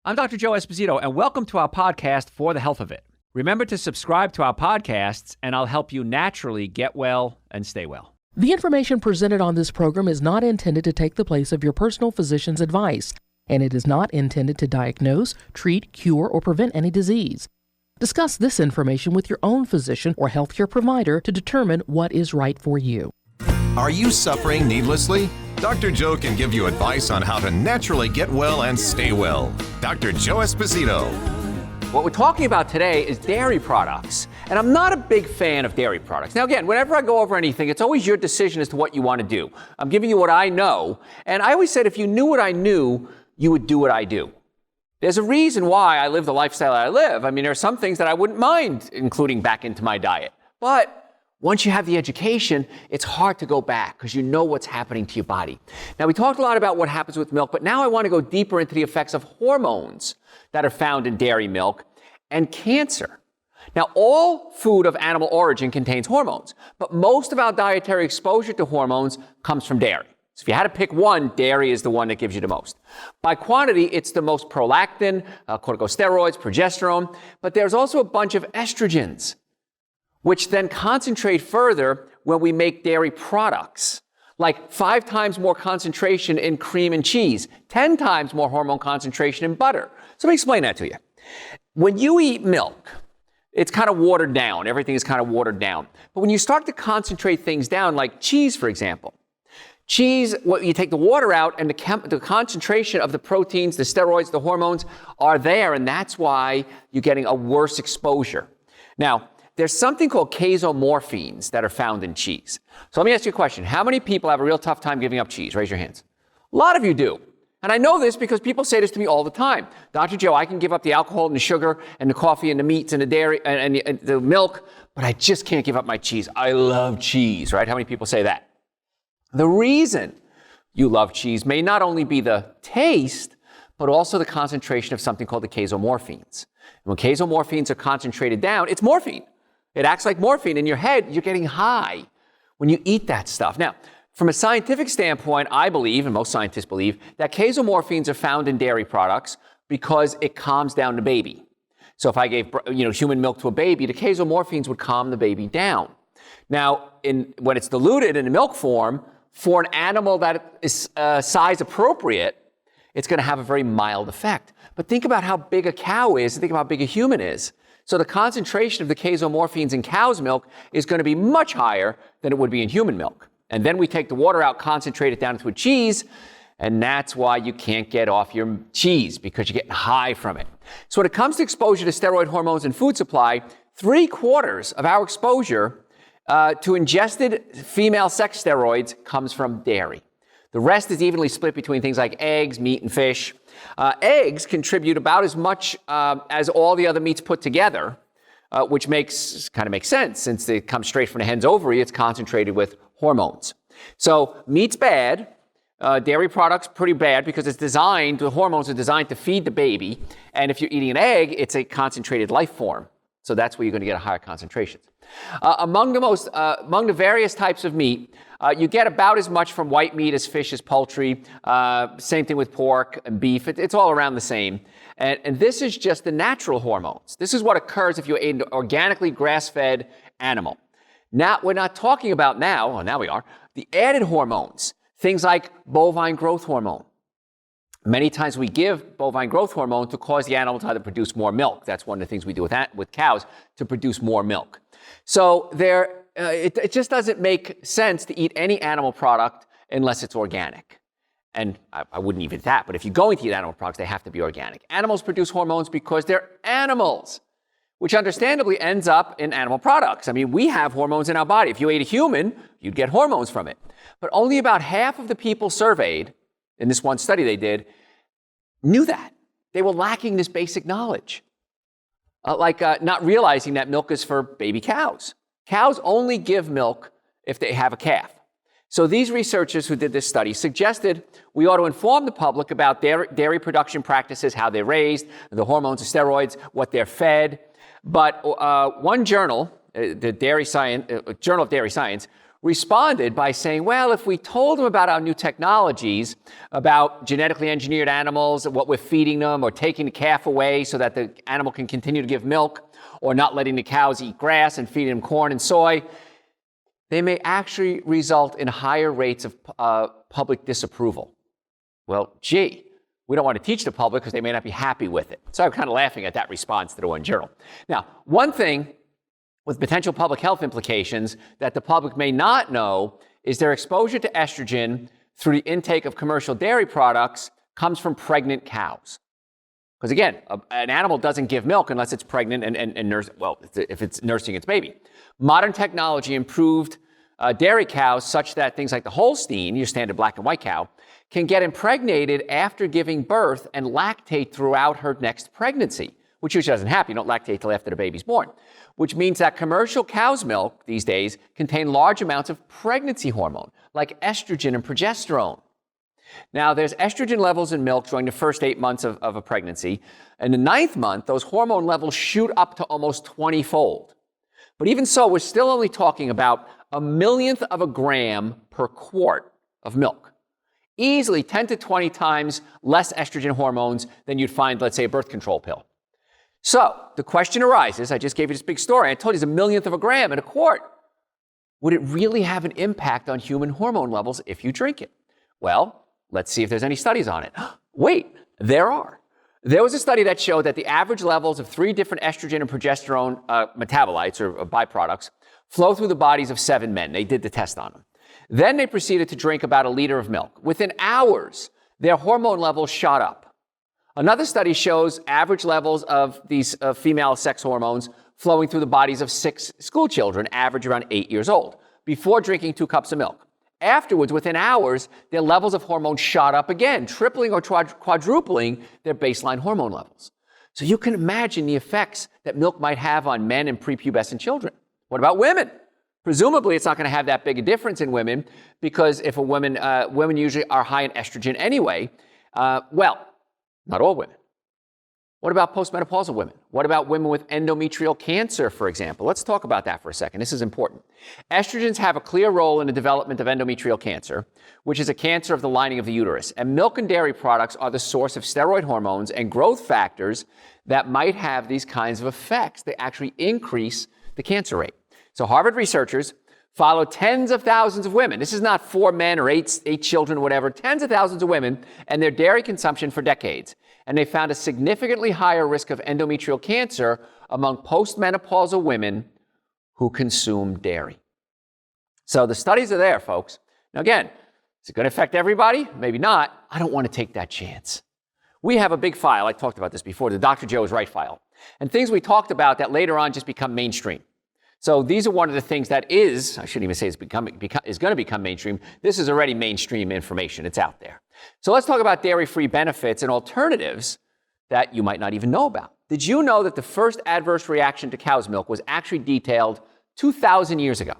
I'm Dr. Joe Esposito, and welcome to our podcast, For the Health of It. Remember to subscribe to our podcasts, and I'll help you naturally get well and stay well. The information presented on this program is not intended to take the place of your personal physician's advice, and it is not intended to diagnose, treat, cure, or prevent any disease. Discuss this information with your own physician or healthcare provider to determine what is right for you. Are you suffering needlessly? Dr. Joe can give you advice on how to naturally get well and stay well. Dr. Joe Esposito. What we're talking about today is dairy products, and I'm not a big fan of dairy products. Now again, whenever I go over anything, it's always your decision as to what you want to do. I'm giving you what I know, and I always said if you knew what I knew, you would do what I do. There's a reason why I live the lifestyle I live. I mean, there are some things that I wouldn't mind including back into my diet, but once you have the education, it's hard to go back because you know what's happening to your body. Now, we talked a lot about what happens with milk, but now I want to go deeper into the effects of hormones that are found in dairy milk and cancer. Now, all food of animal origin contains hormones, but most of our dietary exposure to hormones comes from dairy. So if you had to pick one, dairy is the one that gives you the most. By quantity, it's the most prolactin, corticosteroids, progesterone, but there's also a bunch of estrogens, which then concentrate further when we make dairy products, like 5 times more concentration in cream and cheese, 10 times more hormone concentration in butter. So let me explain that to you. When you eat milk, it's kind of watered down. Everything is kind of watered down. But when you start to concentrate things down, like cheese, for example, cheese, you take the water out and the concentration of the proteins, the steroids, the hormones are there, and that's why you're getting a worse exposure. Now, there's something called casomorphins that are found in cheese. So let me ask you a question. How many people have a real tough time giving up cheese? Raise your hands. A lot of you do. And I know this because people say this to me all the time. Dr. Joe, I can give up the alcohol and the sugar and the coffee and the meats and the dairy and the milk, but I just can't give up my cheese. I love cheese, right? How many people say that? The reason you love cheese may not only be the taste, but also the concentration of something called the casomorphins. And when casomorphins are concentrated down, it's morphine. It acts like morphine in your head. You're getting high when you eat that stuff. Now, from a scientific standpoint, I believe, and most scientists believe, that casomorphins are found in dairy products because it calms down the baby. So if I gave human milk to a baby, the casomorphins would calm the baby down. Now, when it's diluted in a milk form, for an animal that is size appropriate, it's going to have a very mild effect. But think about how big a cow is and think about how big a human is. So the concentration of the casomorphins in cow's milk is going to be much higher than it would be in human milk. And then we take the water out, concentrate it down into a cheese, and that's why you can't get off your cheese, because you're getting high from it. So when it comes to exposure to steroid hormones and food supply, 3/4 of our exposure to ingested female sex steroids comes from dairy. The rest is evenly split between things like eggs, meat, and fish. Eggs contribute about as much as all the other meats put together, which kind of makes sense since it comes straight from the hen's ovary. It's concentrated with hormones. So meat's bad. Dairy products pretty bad because the hormones are designed to feed the baby. And if you're eating an egg, it's a concentrated life form. So that's where you're going to get a higher concentrations. Among the various types of meat, you get about as much from white meat as fish as poultry. Same thing with pork and beef. It's all around the same. And this is just the natural hormones. This is what occurs if you eat an organically grass-fed animal. Now, we're not talking about now we are, the added hormones, things like bovine growth hormone. Many times we give bovine growth hormone to cause the animal to either produce more milk. That's one of the things we do with cows, to produce more milk. So it just doesn't make sense to eat any animal product unless it's organic. And I wouldn't eat that, but if you're going to eat animal products, they have to be organic. Animals produce hormones because they're animals, which understandably ends up in animal products. I mean, we have hormones in our body. If you ate a human, you'd get hormones from it. But only about half of the people surveyed in this one study they did knew that. They were lacking this basic knowledge. Not realizing that milk is for baby cows. Cows only give milk if they have a calf. So these researchers who did this study suggested we ought to inform the public about dairy production practices, how they're raised, the hormones, the steroids, what they're fed. But one journal, the Journal of Dairy Science, responded by saying, well, if we told them about our new technologies, about genetically engineered animals, what we're feeding them, or taking the calf away so that the animal can continue to give milk, or not letting the cows eat grass and feeding them corn and soy, they may actually result in higher rates of public disapproval. Well, gee, we don't want to teach the public because they may not be happy with it. So I'm kind of laughing at that response to the one journal. Now, one thing with potential public health implications that the public may not know is their exposure to estrogen through the intake of commercial dairy products comes from pregnant cows. Because again, an animal doesn't give milk unless it's pregnant and nurse, well, if it's nursing its baby. Modern technology improved dairy cows such that things like the Holstein, your standard black and white cow, can get impregnated after giving birth and lactate throughout her next pregnancy, which usually doesn't happen. You don't lactate till after the baby's born, which means that commercial cow's milk these days contain large amounts of pregnancy hormone, like estrogen and progesterone. Now, there's estrogen levels in milk during the first 8 months of a pregnancy. In the 9th month, those hormone levels shoot up to almost 20-fold. But even so, we're still only talking about 1/1,000,000th of a gram per quart of milk. Easily 10 to 20 times less estrogen hormones than you'd find, let's say, a birth control pill. So the question arises, I just gave you this big story. I told you it's 1/1,000,000th of a gram in a quart. Would it really have an impact on human hormone levels if you drink it? Well, let's see if there's any studies on it. Wait, there are. There was a study that showed that the average levels of 3 different estrogen and progesterone metabolites or byproducts flow through the bodies of 7 men. They did the test on them. Then they proceeded to drink about 1 liter of milk. Within hours, their hormone levels shot up. Another study shows average levels of these female sex hormones flowing through the bodies of 6 school children, average around 8 years old, before drinking 2 cups of milk. Afterwards, within hours, their levels of hormones shot up again, tripling or quadrupling their baseline hormone levels. So you can imagine the effects that milk might have on men and prepubescent children. What about women? Presumably, it's not going to have that big a difference in women because if a woman, women usually are high in estrogen anyway. Well, not all women. What about postmenopausal women? What about women with endometrial cancer, for example? Let's talk about that for a second. This is important. Estrogens have a clear role in the development of endometrial cancer, which is a cancer of the lining of the uterus. And milk and dairy products are the source of steroid hormones and growth factors that might have these kinds of effects. They actually increase the cancer rate. So Harvard researchers followed tens of thousands of women. This is not 4 men or 8 children or whatever, tens of thousands of women and their dairy consumption for decades. And they found a significantly higher risk of endometrial cancer among postmenopausal women who consume dairy. So the studies are there, folks. Now again, is it going to affect everybody? Maybe not. I don't want to take that chance. We have a big file. I talked about this before, the Dr. Joe is Right file. And things we talked about that later on just become mainstream. So these are one of the things that is, I shouldn't even say is going to become mainstream. This is already mainstream information. It's out there. So let's talk about dairy-free benefits and alternatives that you might not even know about. Did you know that the first adverse reaction to cow's milk was actually detailed 2,000 years ago?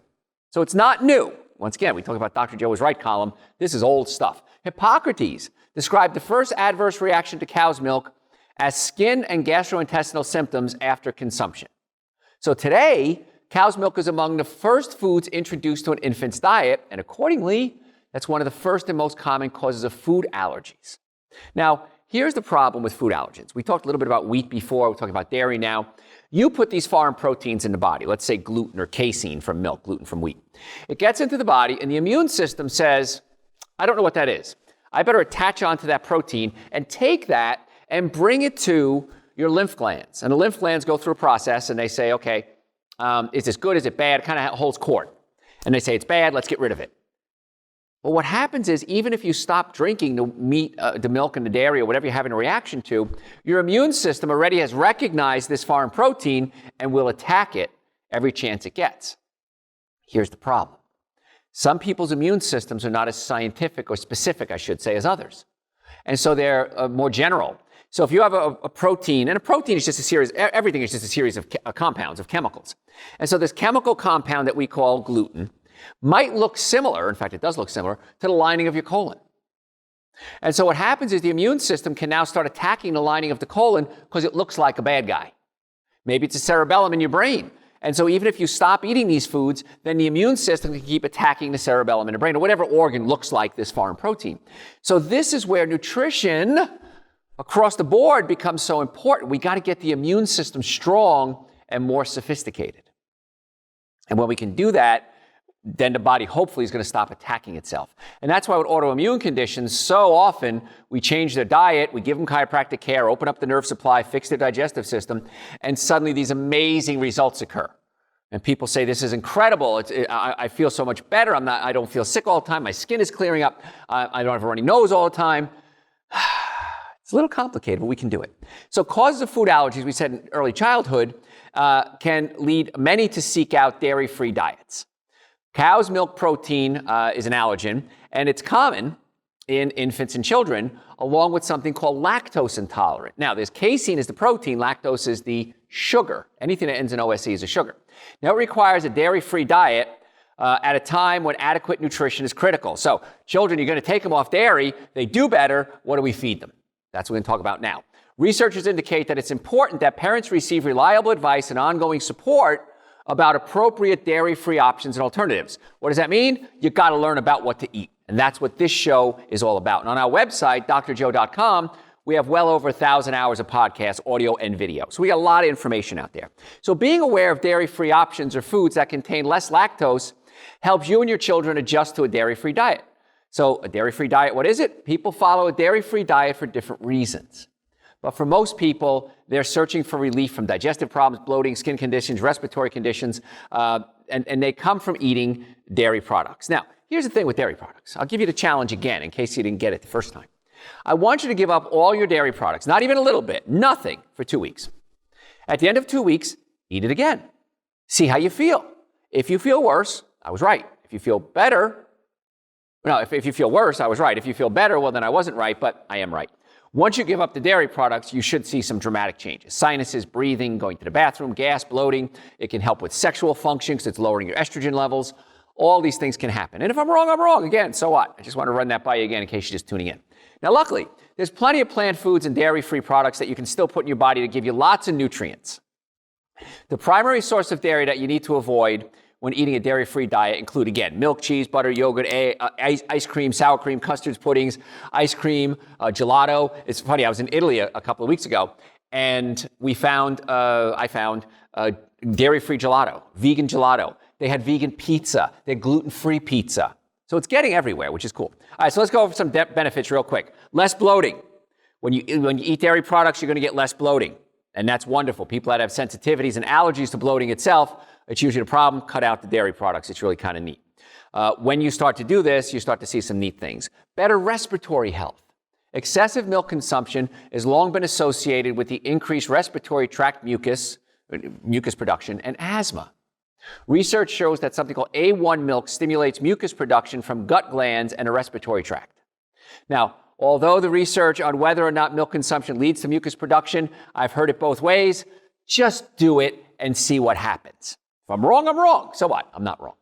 So it's not new. Once again, we talk about Dr. Joe is Right column. This is old stuff. Hippocrates described the first adverse reaction to cow's milk as skin and gastrointestinal symptoms after consumption. So today, cow's milk is among the first foods introduced to an infant's diet, and accordingly, that's one of the first and most common causes of food allergies. Now, here's the problem with food allergens. We talked a little bit about wheat before, we're talking about dairy now. You put these foreign proteins in the body, let's say gluten or casein from milk, gluten from wheat. It gets into the body, and the immune system says, I don't know what that is. I better attach onto that protein and take that and bring it to your lymph glands. And the lymph glands go through a process, and they say, okay, is this good? Is it bad? It kind of holds court. And they say, it's bad, let's get rid of it. Well, what happens is even if you stop drinking the meat, the milk and the dairy or whatever you're having a reaction to, your immune system already has recognized this foreign protein and will attack it every chance it gets. Here's the problem. Some people's immune systems are not as scientific or specific, I should say, as others. And so they're more general. So if you have a protein, and a protein is just a series, everything is just a series of compounds, of chemicals. And so this chemical compound that we call gluten might look similar, in fact it does look similar, to the lining of your colon. And so what happens is the immune system can now start attacking the lining of the colon because it looks like a bad guy. Maybe it's a cerebellum in your brain. And so even if you stop eating these foods, then the immune system can keep attacking the cerebellum and the brain, or whatever organ looks like this foreign protein. So this is where nutrition across the board becomes so important. We got to get the immune system strong and more sophisticated. And when we can do that, then the body hopefully is going to stop attacking itself. And that's why with autoimmune conditions, so often we change their diet, we give them chiropractic care, open up the nerve supply, fix their digestive system, and suddenly these amazing results occur. And people say, this is incredible. I feel so much better. I don't feel sick all the time. My skin is clearing up. I don't have a runny nose all the time. It's a little complicated, but we can do it. So causes of food allergies, we said in early childhood, can lead many to seek out dairy-free diets. Cow's milk protein is an allergen, and it's common in infants and children, along with something called lactose intolerant. Now, there's casein is the protein, lactose is the sugar. Anything that ends in OSE is a sugar. Now, it requires a dairy-free diet at a time when adequate nutrition is critical. So, children, you're going to take them off dairy. They do better. What do we feed them? That's what we're going to talk about now. Researchers indicate that it's important that parents receive reliable advice and ongoing support about appropriate dairy-free options and alternatives. What does that mean? You've got to learn about what to eat. And that's what this show is all about. And on our website, drjoe.com, we have well over 1,000 hours of podcasts, audio and video. So we got a lot of information out there. So being aware of dairy-free options or foods that contain less lactose helps you and your children adjust to a dairy-free diet. So a dairy-free diet, what is it? People follow a dairy-free diet for different reasons. But for most people, they're searching for relief from digestive problems, bloating, skin conditions, respiratory conditions, and they come from eating dairy products. Now, here's the thing with dairy products. I'll give you the challenge again in case you didn't get it the first time. I want you to give up all your dairy products, not even a little bit, nothing, for 2 weeks. At the end of 2 weeks, eat it again. See how you feel. If you feel worse, I was right. If you feel better, no, if you feel worse, I was right. If you feel better, well, then I wasn't right, but I am right. Once you give up the dairy products, you should see some dramatic changes. Sinuses, breathing, going to the bathroom, gas, bloating. It can help with sexual function because it's lowering your estrogen levels. All these things can happen. And if I'm wrong, I'm wrong. Again, so what? I just want to run that by you again in case you're just tuning in. Now, luckily, there's plenty of plant foods and dairy-free products that you can still put in your body to give you lots of nutrients. The primary source of dairy that you need to avoid when eating a dairy-free diet include, again, milk, cheese, butter, yogurt, ice cream, sour cream, custards, puddings, ice cream, gelato. It's funny, I was in Italy a couple of weeks ago, and I found dairy-free gelato, vegan gelato. They had vegan pizza. They had gluten-free pizza. So it's getting everywhere, which is cool. All right, so let's go over some benefits real quick. Less bloating. When you eat dairy products, you're going to get less bloating, and that's wonderful. People that have sensitivities and allergies to bloating itself, it's usually a problem. Cut out the dairy products. It's really kind of neat. When you start to do this, you start to see some neat things. Better respiratory health. Excessive milk consumption has long been associated with the increased respiratory tract mucus production, and asthma. Research shows that something called A1 milk stimulates mucus production from gut glands and a respiratory tract. Now, although the research on whether or not milk consumption leads to mucus production, I've heard it both ways. Just do it and see what happens. If I'm wrong, I'm wrong. So what? I'm not wrong.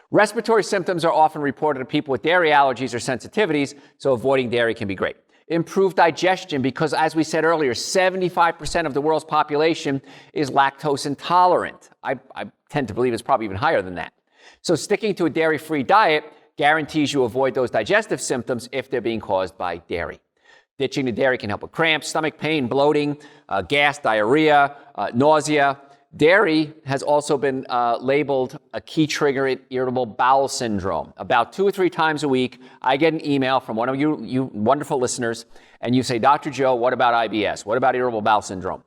Respiratory symptoms are often reported in people with dairy allergies or sensitivities, so avoiding dairy can be great. Improved digestion, because as we said earlier, 75% of the world's population is lactose intolerant. I tend to believe it's probably even higher than that. So sticking to a dairy-free diet guarantees you avoid those digestive symptoms if they're being caused by dairy. Ditching the dairy can help with cramps, stomach pain, bloating, gas, diarrhea, nausea. Dairy has also been labeled a key trigger in irritable bowel syndrome. About 2 or 3 times a week, I get an email from one of you wonderful listeners, and you say, Dr. Joe, what about IBS? What about irritable bowel syndrome?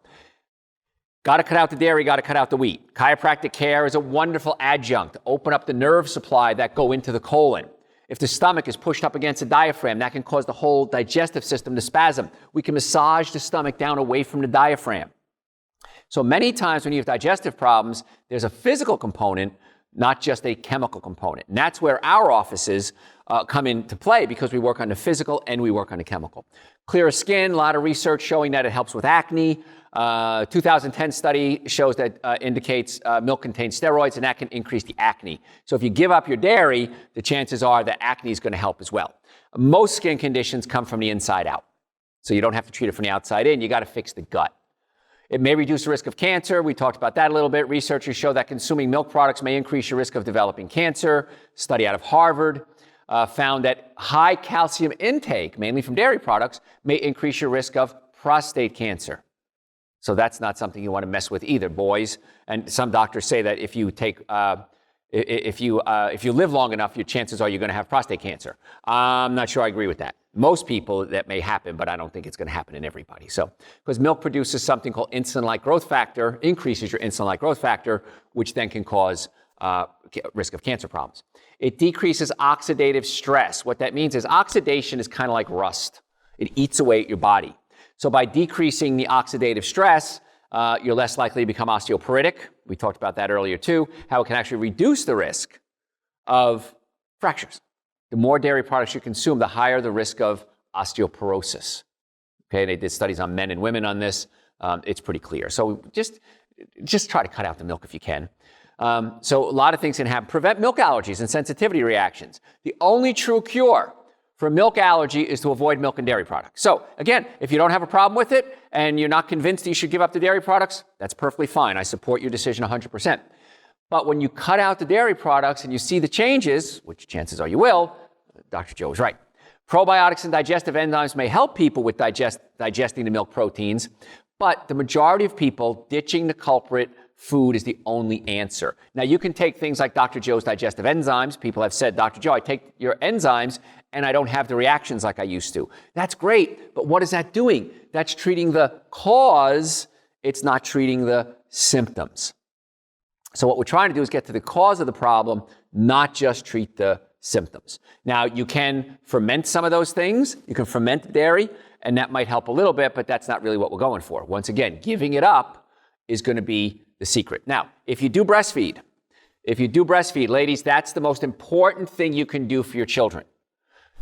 Got to cut out the dairy, got to cut out the wheat. Chiropractic care is a wonderful adjunct to open up the nerve supply that go into the colon. If the stomach is pushed up against the diaphragm, that can cause the whole digestive system to spasm. We can massage the stomach down away from the diaphragm. So many times when you have digestive problems, there's a physical component, not just a chemical component. And that's where our offices come into play, because we work on the physical and we work on the chemical. Clearer skin, a lot of research showing that it helps with acne. 2010 study shows that indicates milk contains steroids, and that can increase the acne. So if you give up your dairy, the chances are that acne is going to help as well. Most skin conditions come from the inside out. So you don't have to treat it from the outside in. You got to fix the gut. It may reduce the risk of cancer. We talked about that a little bit. Researchers show that consuming milk products may increase your risk of developing cancer. A study out of Harvard found that high calcium intake, mainly from dairy products, may increase your risk of prostate cancer. So that's not something you want to mess with either, boys. And some doctors say that if you live long enough, your chances are you're going to have prostate cancer. I'm not sure I agree with that. Most people that may happen, but I don't think it's going to happen in everybody. So, because milk produces something called insulin-like growth factor, increases your insulin-like growth factor, which then can cause risk of cancer problems. It decreases oxidative stress. What that means is oxidation is kind of like rust. It eats away at your body. So by decreasing the oxidative stress, you're less likely to become osteoporotic. We talked about that earlier too, how it can actually reduce the risk of fractures. The more dairy products you consume, the higher the risk of osteoporosis. Okay, they did studies on men and women on this. It's pretty clear. So just try to cut out the milk if you can. So a lot of things can happen. Prevent milk allergies and sensitivity reactions. The only true cure for milk allergy is to avoid milk and dairy products. So again, if you don't have a problem with it and you're not convinced that you should give up the dairy products, that's perfectly fine. I support your decision 100%. But when you cut out the dairy products and you see the changes, which chances are you will, Dr. Joe was right. Probiotics and digestive enzymes may help people with digesting the milk proteins, but the majority of people ditching the culprit food is the only answer. Now, you can take things like Dr. Joe's digestive enzymes. People have said, Dr. Joe, I take your enzymes and I don't have the reactions like I used to. That's great, but what is that doing? That's treating the cause. It's not treating the symptoms. So what we're trying to do is get to the cause of the problem, not just treat the symptoms. Now, you can ferment some of those things. You can ferment the dairy, and that might help a little bit, but that's not really what we're going for. Once again, giving it up is going to be the secret. Now, if you do breastfeed, ladies, that's the most important thing you can do for your children.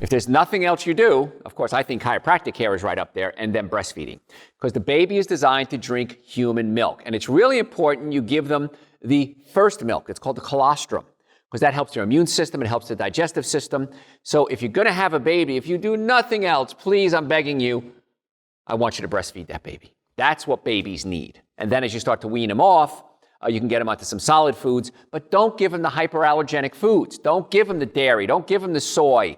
If there's nothing else you do, of course, I think chiropractic care is right up there, and then breastfeeding. Because the baby is designed to drink human milk. And it's really important you give them the first milk. It's called the colostrum, because that helps their immune system. It helps the digestive system. So if you're going to have a baby, if you do nothing else, please, I'm begging you, I want you to breastfeed that baby. That's what babies need. And then as you start to wean them off, you can get them onto some solid foods, but don't give them the hyperallergenic foods. Don't give them the dairy. Don't give them the soy.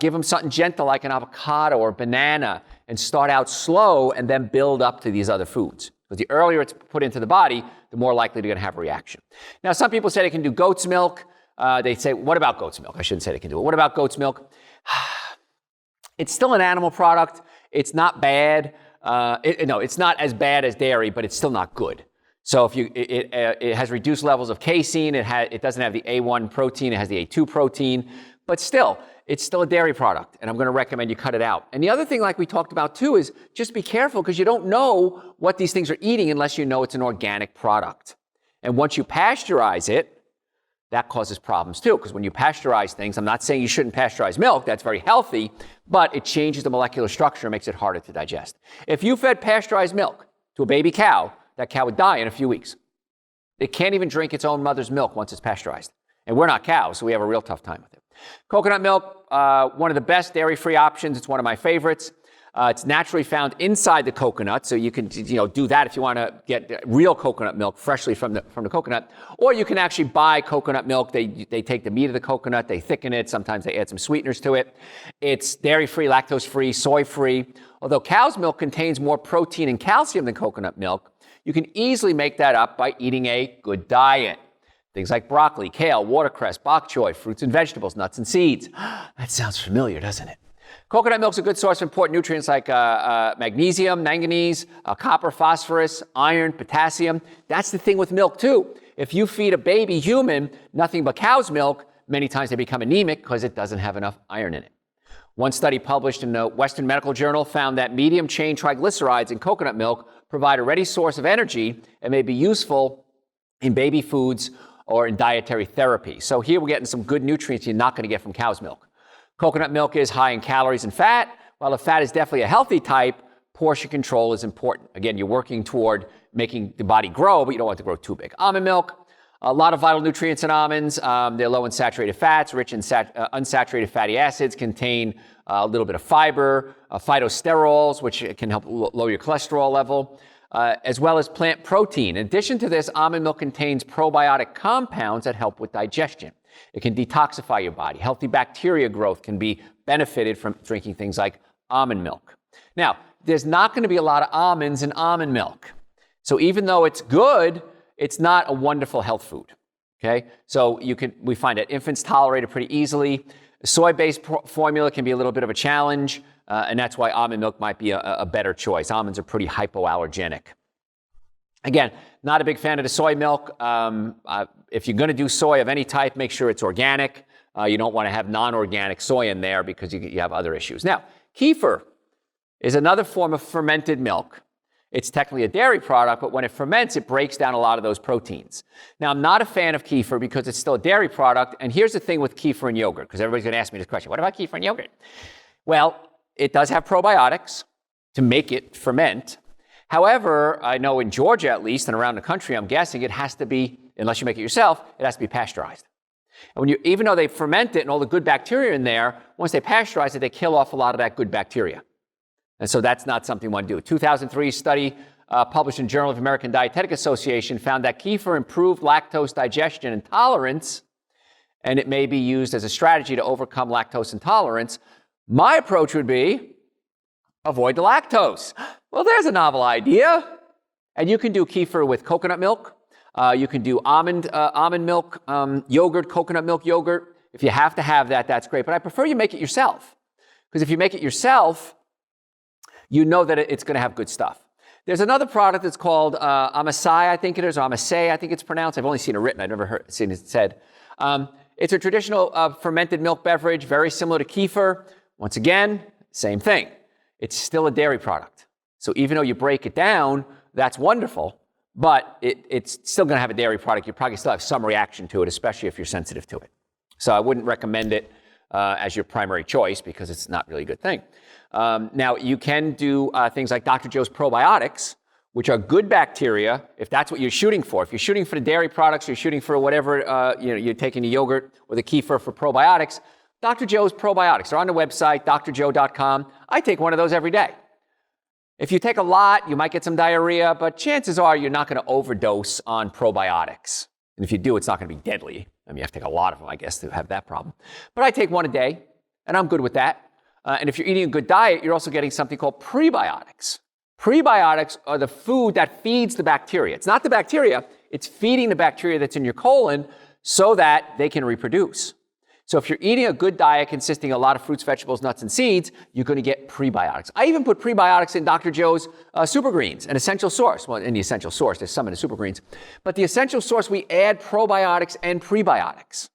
Give them something gentle like an avocado or banana and start out slow and then build up to these other foods. Because the earlier it's put into the body, the more likely they're going to have a reaction. Now, some people say they can do goat's milk. They say, what about goat's milk? I shouldn't say they can do it. What about goat's milk? It's still an animal product. It's not bad. It's not as bad as dairy, but it's still not good. So if it has reduced levels of casein, it doesn't have the A1 protein, it has the A2 protein, but still, it's still a dairy product, and I'm going to recommend you cut it out. And the other thing, like we talked about too, is just be careful because you don't know what these things are eating unless you know it's an organic product. And once you pasteurize it, that causes problems too, because when you pasteurize things, I'm not saying you shouldn't pasteurize milk, that's very healthy, but it changes the molecular structure and makes it harder to digest. If you fed pasteurized milk to a baby cow, that cow would die in a few weeks. It can't even drink its own mother's milk once it's pasteurized. And we're not cows, so we have a real tough time with it. Coconut milk, one of the best dairy-free options. It's one of my favorites. It's naturally found inside the coconut, so you can do that if you want to get real coconut milk freshly from the coconut. Or you can actually buy coconut milk. They take the meat of the coconut, they thicken it. Sometimes they add some sweeteners to it. It's dairy-free, lactose-free, soy-free. Although cow's milk contains more protein and calcium than coconut milk, you can easily make that up by eating a good diet. Things like broccoli, kale, watercress, bok choy, fruits and vegetables, nuts and seeds. That sounds familiar, doesn't it? Coconut milk is a good source of important nutrients like magnesium, manganese, copper, phosphorus, iron, potassium. That's the thing with milk too. If you feed a baby human nothing but cow's milk, many times they become anemic because it doesn't have enough iron in it. One study published in the Western Medical Journal found that medium-chain triglycerides in coconut milk provide a ready source of energy and may be useful in baby foods or in dietary therapy. So here we're getting some good nutrients you're not going to get from cow's milk. Coconut milk is high in calories and fat. While the fat is definitely a healthy type, portion control is important. Again, you're working toward making the body grow, but you don't want it to grow too big. Almond milk, a lot of vital nutrients in almonds. They're low in saturated fats, rich in unsaturated fatty acids, contain a little bit of fiber, phytosterols, which can help lower your cholesterol level. as well as plant protein. In addition to this, almond milk contains probiotic compounds that help with digestion. It can detoxify your body. Healthy bacteria growth can be benefited from drinking things like almond milk. Now, there's not going to be a lot of almonds in almond milk. So even though it's good, it's not a wonderful health food. Okay? So we find that infants tolerate it pretty easily. Soy-based formula can be a little bit of a challenge, and that's why almond milk might be a better choice. Almonds are pretty hypoallergenic. Again, not a big fan of the soy milk. If you're going to do soy of any type, make sure it's organic. You don't want to have non-organic soy in there because you have other issues. Now, kefir is another form of fermented milk. It's technically a dairy product, but when it ferments, it breaks down a lot of those proteins. Now, I'm not a fan of kefir because it's still a dairy product. And here's the thing with kefir and yogurt, because everybody's going to ask me this question. What about kefir and yogurt? Well, it does have probiotics to make it ferment. However, I know in Georgia at least, and around the country, I'm guessing it has to be, unless you make it yourself, it has to be pasteurized. And even though they ferment it and all the good bacteria in there, once they pasteurize it, they kill off a lot of that good bacteria. And so that's not something you want to do. A 2003 study published in Journal of American Dietetic Association found that kefir improved lactose digestion and tolerance, and it may be used as a strategy to overcome lactose intolerance. My approach would be avoid the lactose. Well, there's a novel idea. And you can do kefir with coconut milk. You can do almond milk yogurt, coconut milk yogurt. If you have to have that, that's great. But I prefer you make it yourself. Because if you make it yourself, you know that it's going to have good stuff. There's another product that's called Amasai, I think it is, or Amasai, I think it's pronounced. I've only seen it written. I've never seen it said. It's a traditional fermented milk beverage, very similar to kefir. Once again, same thing. It's still a dairy product. So even though you break it down, that's wonderful, but it's still going to have a dairy product. You probably still have some reaction to it, especially if you're sensitive to it. So I wouldn't recommend it as your primary choice because it's not really a good thing. Now, you can do things like Dr. Joe's probiotics, which are good bacteria, if that's what you're shooting for. If you're shooting for the dairy products, you're shooting for whatever, you're taking the yogurt or the kefir for probiotics, Dr. Joe's probiotics are on the website, drjoe.com. I take one of those every day. If you take a lot, you might get some diarrhea, but chances are you're not going to overdose on probiotics. And if you do, it's not going to be deadly. I mean, you have to take a lot of them, I guess, to have that problem. But I take one a day, and I'm good with that. And if you're eating a good diet, you're also getting something called prebiotics. Prebiotics are the food that feeds the bacteria. It's not the bacteria, it's feeding the bacteria that's in your colon so that they can reproduce. So if you're eating a good diet consisting of a lot of fruits, vegetables, nuts, and seeds, you're going to get prebiotics. I even put prebiotics in Dr. Joe's Super Greens, an essential source. Well, in the essential source, there's some in the Super Greens. But the essential source, we add probiotics and prebiotics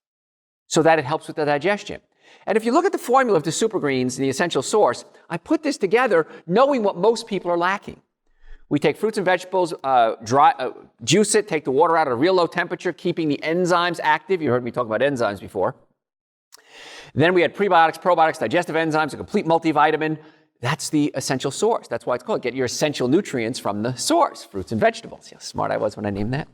so that it helps with the digestion. And if you look at the formula of the Super Greens and the essential source, I put this together knowing what most people are lacking. We take fruits and vegetables, juice it, take the water out at a real low temperature, keeping the enzymes active. You heard me talk about enzymes before. Then we had prebiotics, probiotics, digestive enzymes, a complete multivitamin. That's the essential source. That's why it's called. Get your essential nutrients from the source, fruits and vegetables. See how smart I was when I named that.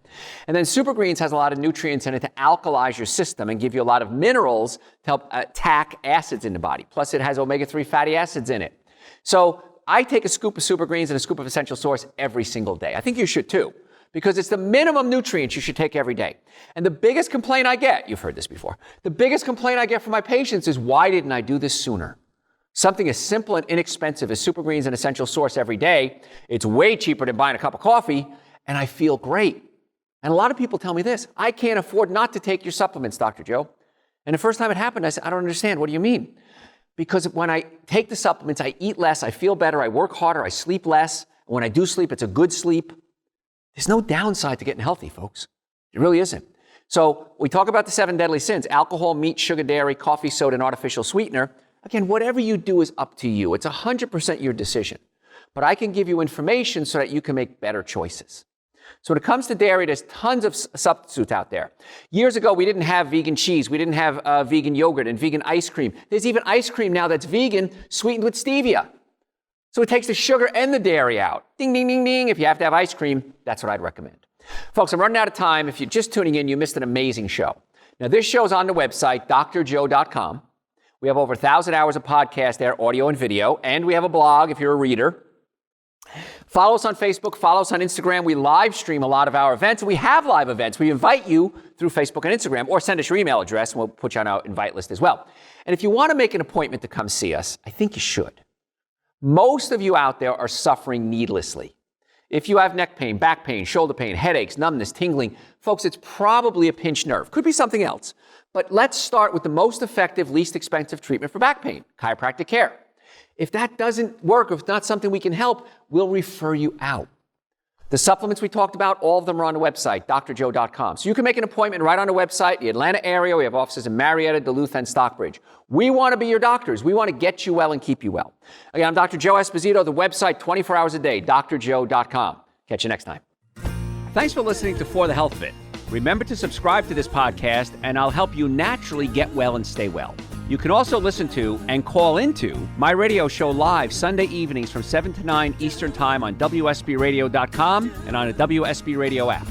And then Super Greens has a lot of nutrients in it to alkalize your system and give you a lot of minerals to help attack acids in the body. Plus it has omega-3 fatty acids in it. So I take a scoop of Super Greens and a scoop of essential source every single day. I think you should too, because it's the minimum nutrients you should take every day. And the biggest complaint I get, you've heard this before, the biggest complaint I get from my patients is, why didn't I do this sooner? Something as simple and inexpensive as Super Greens and essential source every day, it's way cheaper than buying a cup of coffee, and I feel great. And a lot of people tell me this, I can't afford not to take your supplements, Dr. Joe. And the first time it happened, I said, I don't understand. What do you mean? Because when I take the supplements, I eat less, I feel better, I work harder, I sleep less. When I do sleep, it's a good sleep. There's no downside to getting healthy, folks. It really isn't. So we talk about the 7 deadly sins: alcohol, meat, sugar, dairy, coffee, soda, and artificial sweetener. Again, whatever you do is up to you. It's 100% your decision. But I can give you information so that you can make better choices. So when it comes to dairy, there's tons of substitutes out there. Years ago, we didn't have vegan cheese. We didn't have vegan yogurt and vegan ice cream. There's even ice cream now that's vegan, sweetened with stevia. So it takes the sugar and the dairy out. Ding, ding, ding, ding. If you have to have ice cream, that's what I'd recommend. Folks, I'm running out of time. If you're just tuning in, you missed an amazing show. Now, this show's on the website, drjoe.com. We have over 1,000 hours of podcast there, audio and video, and we have a blog if you're a reader. Follow us on Facebook, follow us on Instagram. We live stream a lot of our events. We have live events. We invite you through Facebook and Instagram, or send us your email address and we'll put you on our invite list as well. And if you want to make an appointment to come see us, I think you should. Most of you out there are suffering needlessly. If you have neck pain, back pain, shoulder pain, headaches, numbness, tingling, folks, it's probably a pinched nerve. Could be something else. But let's start with the most effective, least expensive treatment for back pain, chiropractic care. If that doesn't work, if it's not something we can help, we'll refer you out. The supplements we talked about, all of them are on the website, drjoe.com. So you can make an appointment right on the website. The Atlanta area, we have offices in Marietta, Duluth, and Stockbridge. We want to be your doctors. We want to get you well and keep you well. Again, I'm Dr. Joe Esposito, the website 24 hours a day, drjoe.com. Catch you next time. Thanks for listening to For the Health of It. Remember to subscribe to this podcast, and I'll help you naturally get well and stay well. You can also listen to and call into my radio show live Sunday evenings from 7 to 9 Eastern Time on WSBRadio.com and on the WSB Radio app.